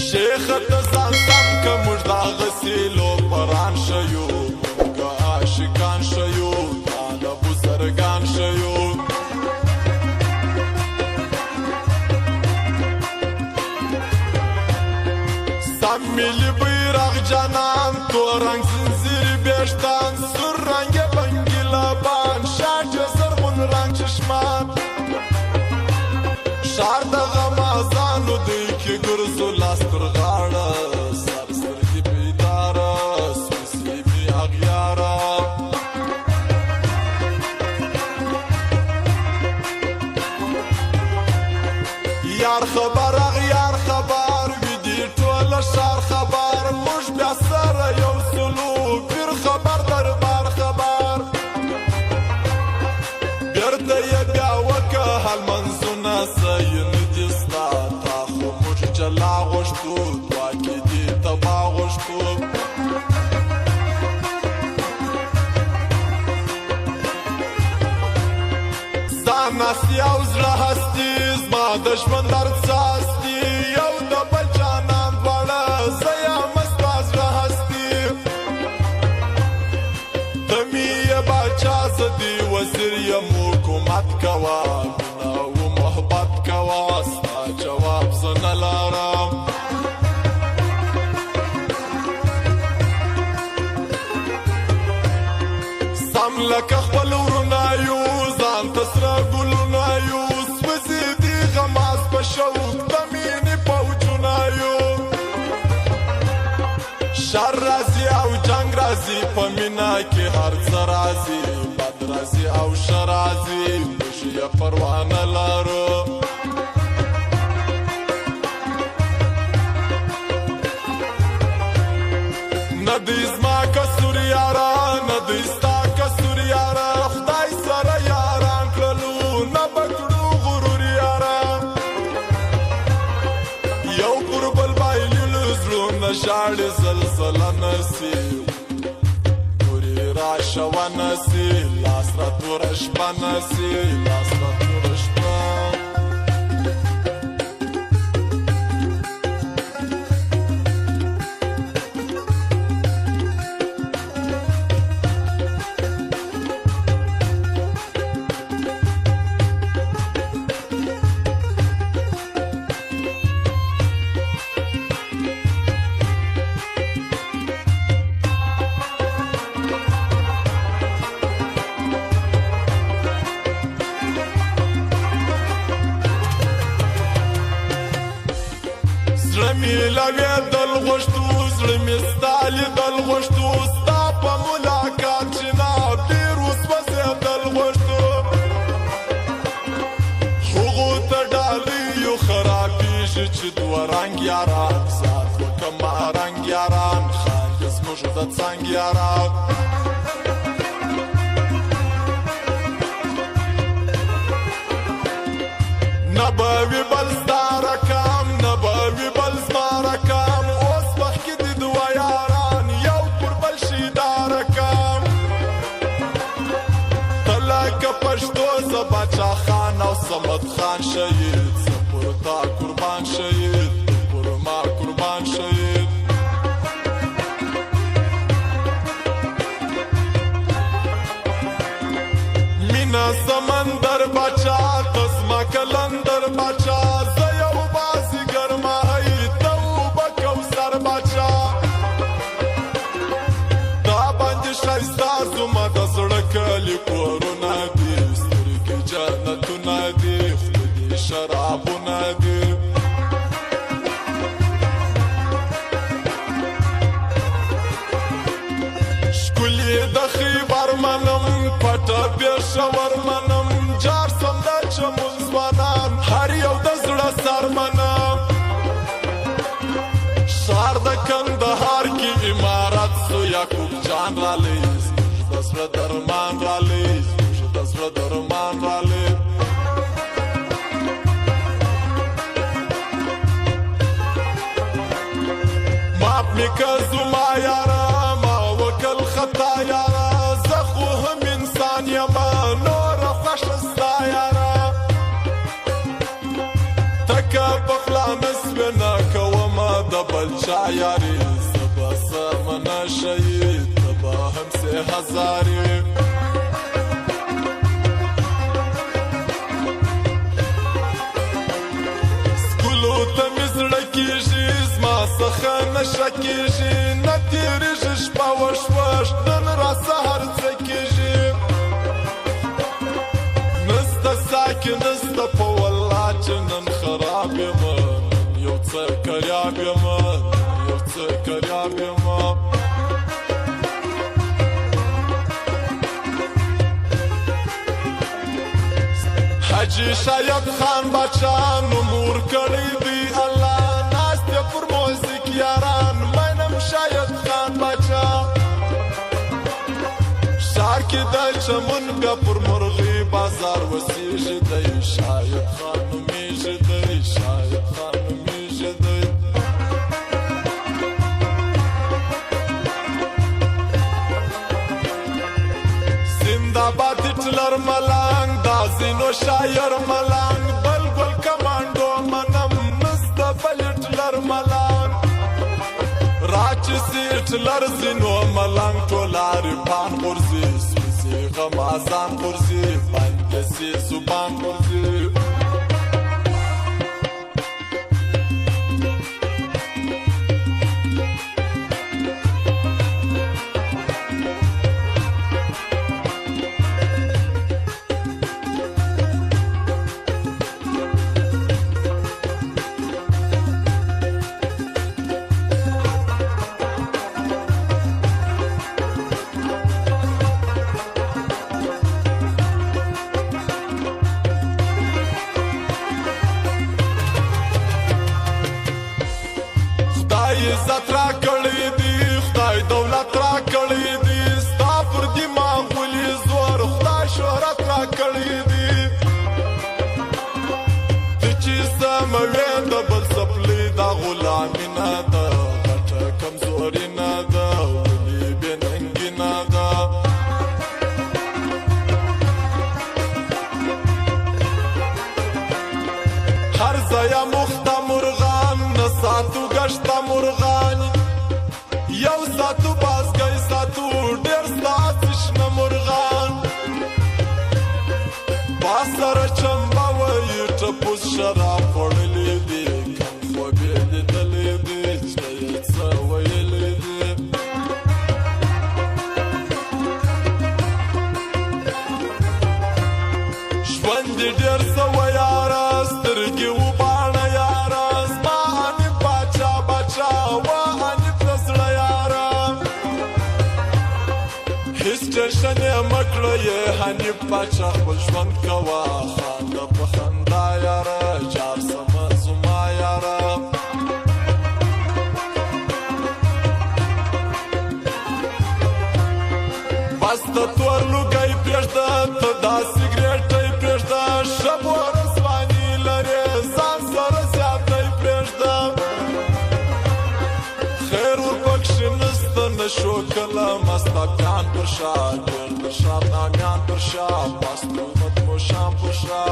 شیخ ته ځان سم که موږ د هغسې لوپران ښیو که عاشقان ښیو دا د بزرګان ښیو سم ملي بیرغ جانان تور رنګ زنځیر بېشتان سور رنګ بنګي لبان شاټ زرغون رنګ چشمان ښار د غمازانو دی کې ګرځو لاس تر غاړه سر سترګې بیداره سوسیمې اغیاره یار خبر اغیار خبر وي دي ټوله ښار خبر موږ بیا سره یو سلو پیر خبر دربار خبر بیرته یې بیا وکه حل منځونه صحیح نه دي ستا تا خو موږ جلا غوښتو دوه کې دي تبا غوښتو ځان ناسي او زړه هستي زما د ژوند درد څاستي یو د بل جانان دواړه زه یم ستا زړه هستي ته مې یې باچا زه دې وزیر یم حکومت کوه مینه و محبت کوه ستا جواب زه نه لرم سم لکه خپل ورونه یو ځان ته سره ګلونه یو سوځي دي غماز په شوق د مینې پوجونه یو شر راځي او جنګ راځي په مینه کې هر څه راځي بد راځي او ښه راځي موږ یې پروا نه لرو نه دی زما کسور یاره نه دی ستا کسور یاره خدای سره یاران کړلو نه به کړو غرور یاره یو پر بل بایللو زړونه ژاړي زلزله نه سي تورې راشه ونه سي لاس را توره شپه نه سي لاس را توره شپه زړه مې لوېدل غوښتو زړه مې ستا لیدل غوښتو ستا په ملاقات جناب ډېر وسوځېدل غوښتو هغو ته ډالۍ یو خرابېږي چې دوه رنګ یاران سات وکړه رنګ یاران خاندي زموږ د څنګ یاران نه به وي بل ستا رقم نه به وي بل زما رقم اوس مخکې دي دوه یاران یو پر بل شي دا رقم ته لکه پښتو زه باچا خان او صمد خان شهید زه پر تا قربان شهید ته پر ما قربان شهید مینا سمندر باچا ته زما کلندر باچا زه یو بازیګر ماهی ته اوبه کوثر باچا دا باندې ښایسته زما د زړه کلي کورونه دي سترګې جنتونه دي خوله دې شرابونه دي ښکلې د خیبر منم پټه پېښور منم جار سم د چمن ځوانان هر یو د زړه سر منم ښار د کندهار کې عمارت سو یعقوب جان رالی زموږ د زړه درمان رالی زموږ د زړه درمان رالی ماف مې که زما یاره ما وکل خطا یاره زه خو هم انسان یمه نوره خوښه ستا یاره تکه په خوله رانه سوینه کومه د بل چا یاري زه به سمنه شهید ته به هم سې هزارې سکولو ته مې زړه کېږي زما څخه نشه کېږي نه تېرېږي شپه وشوش نن را سهار څه کېږي نسته ساکي نسته په والله چې نن خراب یم یو څه کریاب یم یو څه کریاب یم حاجي شاید خان باچا نمور کړی دی الله ناست یې پر موزیک یاران منم شاید خان باچا ښار کې د چمن بیا پر مرغۍ بازار وسیږي دی شاید خان نومیږي دی شاید خان نومیږي دی زنده‌باد هټلر ملنګ دا ځینو شاعر ملنګ بلبل کمانډو منم نسته بل هټلر ملنګ راچسي هټلر ځینو ملنګ ټول عارفان غورځي سوځي غمازان غورځي باندې سي زبان غورځي عزت را کړی دی خدای دولت را کړی دی ستا پر دماغ ولي زور خدای شهرت را کړی دی ته چې سموې د بل څپلۍ دا غلامي نه ده غټه کمزوري نه ده ولي بې ننګي نه ده هر ځایه مخته مرغان نه ساتو ګشته مرغان یو ساتو بازګی ساتو ډېر ستاسې شنه مرغان باز سره چمبه وایي ټپوس شراب خوړلی دي کم خوب یې لیدلی دي چې یې څه ویلی دي ژوند دې ډېر سوی یاره سترګې وباڼه یاره زما حنیف باچا باچا وا حنیف د زړه یاره هېڅ ټینشن یې مه کړه یې حنیف باچا خپل ژوند کوه خانده په خندا یاره جار سمه زما یاره بس د تور لوګی پرېږده ته دا سګرېټی پرېږده شب ورځ ځواني لرې ځان سره زیاتی پرېږده خیر ورپکښې نسته نشو کله مستکان پر شا ډېر د شاب نامیان پر شا مست محمد موشان پر شا